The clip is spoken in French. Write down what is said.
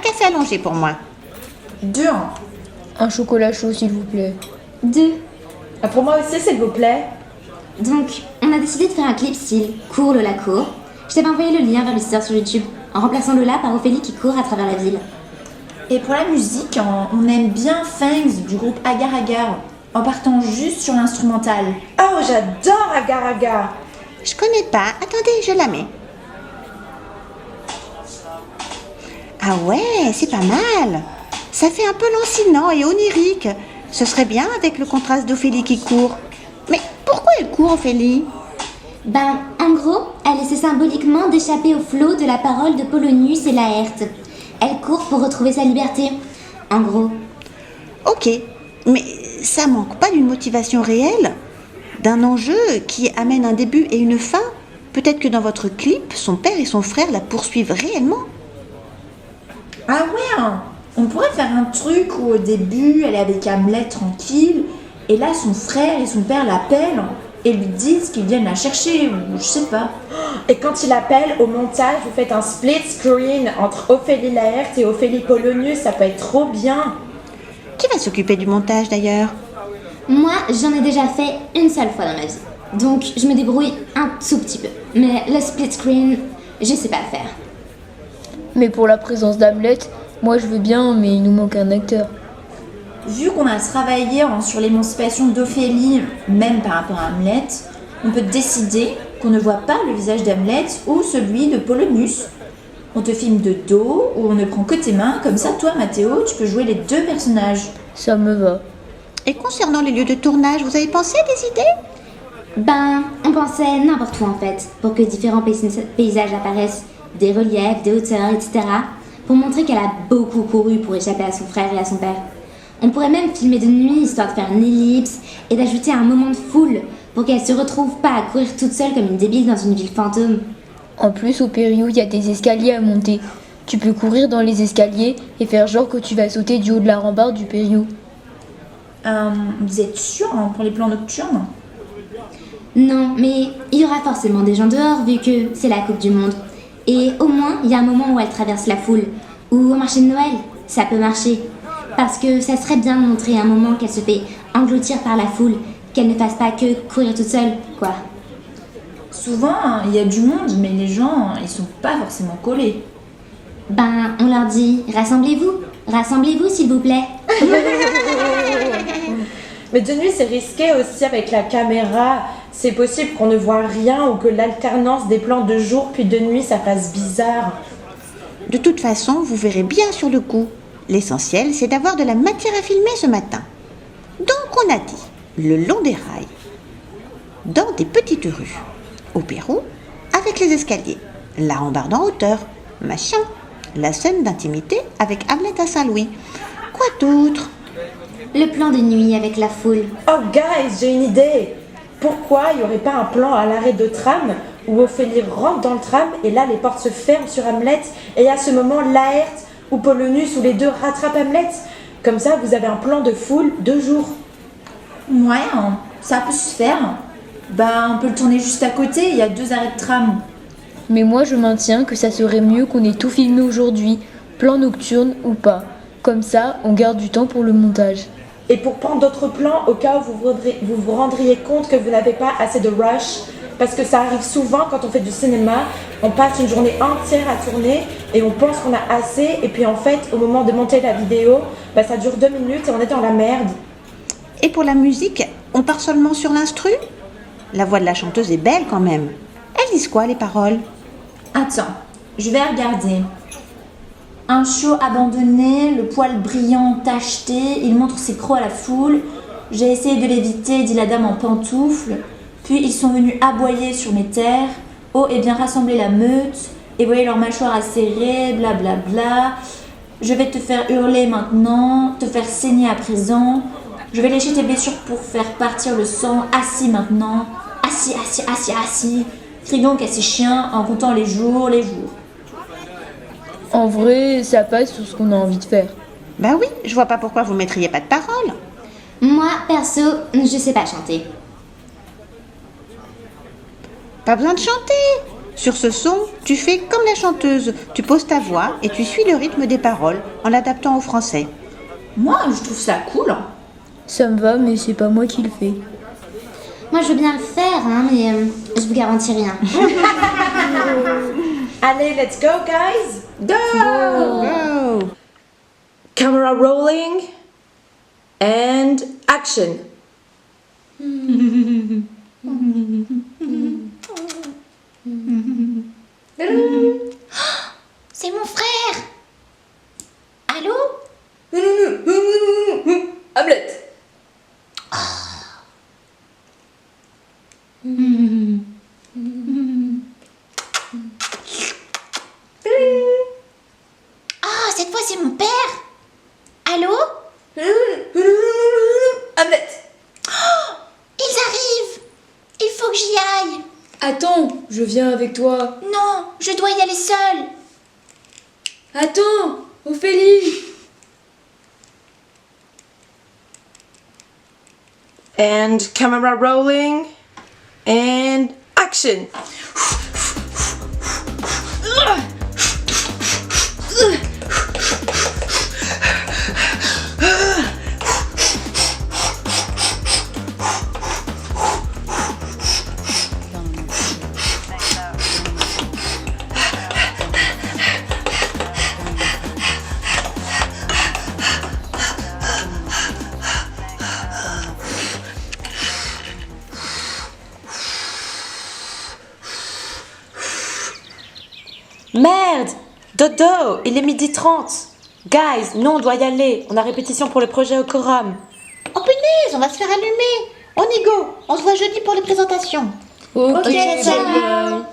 café allongé pour moi. 2. Un chocolat chaud, s'il vous plaît. 2. Pour moi aussi, s'il vous plaît. Donc, on a décidé de faire un clip style Cours Lola court. Je t'avais envoyé le lien vers le sur YouTube, en remplaçant Lola par Ophélie qui court à travers la ville. Et pour la musique, on aime bien Fangs du groupe Agar Agar, en partant juste sur l'instrumental. Oh, j'adore Agar Agar. Je connais pas. Attendez, je la mets. Ah ouais, c'est pas mal. Ça fait un peu lancinant et onirique. Ce serait bien avec le contraste d'Ophélie qui court. Mais pourquoi elle court, Ophélie? Ben, en gros, elle essaie symboliquement d'échapper au flot de la parole de Polonius et Laërte. Elle court pour retrouver sa liberté. En gros. Ok, mais ça manque pas d'une motivation réelle? D'un enjeu qui amène un début et une fin? Peut-être que dans votre clip, son père et son frère la poursuivent réellement? Ah ouais, on pourrait faire un truc où au début, elle est avec Hamlet tranquille, et là, son frère et son père l'appellent et lui disent qu'ils viennent la chercher, ou je sais pas. Et quand il appelle, au montage, vous faites un split screen entre Ophélie Laërte et Ophélie Polonius, ça peut être trop bien. Qui va s'occuper du montage d'ailleurs? Moi, j'en ai déjà fait une seule fois dans ma vie. Donc, je me débrouille un tout petit peu. Mais le split screen, je sais pas le faire. Mais pour la présence d'Hamlet, moi je veux bien, mais il nous manque un acteur. Vu qu'on a travaillé sur l'émancipation d'Ophélie, même par rapport à Hamlet, on peut décider qu'on ne voit pas le visage d'Hamlet ou celui de Polonius. On te filme de dos ou on ne prend que tes mains, comme ça toi Mathéo, tu peux jouer les deux personnages. Ça me va. Et concernant les lieux de tournage, vous avez pensé à des idées? Ben, on pensait n'importe où en fait, pour que différents paysages apparaissent, des reliefs, des hauteurs, etc. Pour montrer qu'elle a beaucoup couru pour échapper à son frère et à son père. On pourrait même filmer de nuit, histoire de faire une ellipse, et d'ajouter un moment de foule, pour qu'elle se retrouve pas à courir toute seule comme une débile dans une ville fantôme. En plus, au Périllou, il y a des escaliers à monter. Tu peux courir dans les escaliers et faire genre que tu vas sauter du haut de la rambarde du Périllou. Vous êtes sûr pour les plans nocturnes? Non, mais il y aura forcément des gens dehors, vu que c'est la Coupe du Monde. Et au moins, il y a un moment où elle traverse la foule. Ou au marché de Noël, ça peut marcher. Parce que ça serait bien de montrer un moment qu'elle se fait engloutir par la foule, qu'elle ne fasse pas que courir toute seule, quoi. Souvent, il y a du monde, mais les gens, ils sont pas forcément collés. Ben, on leur dit, rassemblez-vous s'il vous plaît. Mais de nuit, c'est risqué aussi avec la caméra. C'est possible qu'on ne voit rien ou que l'alternance des plans de jour puis de nuit, ça fasse bizarre. De toute façon, vous verrez bien sur le coup. L'essentiel, c'est d'avoir de la matière à filmer ce matin. Donc on a dit, le long des rails, dans des petites rues, au Pérou, avec les escaliers, la rambarde en hauteur, machin, la scène d'intimité avec Hamlet à Saint-Louis. Quoi d'autre? Le plan de nuit avec la foule. Oh guys, j'ai une idée. Pourquoi il n'y aurait pas un plan à l'arrêt de tram où Ophélie rentre dans le tram et là les portes se ferment sur Hamlet et à ce moment Laërte ou Polonius ou les deux rattrapent Hamlet? Comme ça vous avez un plan de foule 2 jours. Ouais, ça peut se faire. Ben, on peut le tourner juste à côté, il y a 2 arrêts de tram. Mais moi je maintiens que ça serait mieux qu'on ait tout filmé aujourd'hui, plan nocturne ou pas. Comme ça, on garde du temps pour le montage. Et pour prendre d'autres plans au cas où vous vous rendriez compte que vous n'avez pas assez de rush. Parce que ça arrive souvent quand on fait du cinéma, on passe une journée entière à tourner et on pense qu'on a assez et puis en fait au moment de monter la vidéo, ça dure 2 minutes et on est dans la merde. Et pour la musique, on part seulement sur l'instru? La voix de la chanteuse est belle quand même. Elles disent quoi les paroles? Attends, je vais regarder. Un show abandonné, le poil brillant tacheté, il montre ses crocs à la foule. J'ai essayé de l'éviter, dit la dame en pantoufles. Puis ils sont venus aboyer sur mes terres. Oh, et bien rassembler la meute. Et voyez leurs mâchoires acérées, blablabla. Je vais te faire hurler maintenant, te faire saigner à présent. Je vais lécher tes blessures pour faire partir le sang. Assis maintenant. Assis, assis, assis, assis. Crie donc à ces chiens en comptant les jours, les jours. En vrai, ça passe sur ce qu'on a envie de faire. Ben oui, je vois pas pourquoi vous mettriez pas de paroles. Moi, perso, je sais pas chanter. Pas besoin de chanter. Sur ce son, tu fais comme la chanteuse. Tu poses ta voix et tu suis le rythme des paroles en l'adaptant au français. Moi, je trouve ça cool. Ça me va, mais c'est pas moi qui le fais. Moi, je veux bien le faire, hein, mais je vous garantis rien. Allez, let's go, guys. Go! Go! Camera rolling and action. C'est mon frère. Allô? Hamlet. Ah, cette fois, c'est mon père. Allô? Hamlet. Ils arrivent. Il faut que j'y aille. Attends, je viens avec toi. Non, je dois y aller seule. Attends, Ophélie. And camera rolling and action. Merde! Dodo, il est 12h30. Guys, nous on doit y aller. On a répétition pour le projet au quorum. Oh punaise, on va se faire allumer. On y go. On se voit jeudi pour les présentations. Ok, Ok, bye ciao. bye.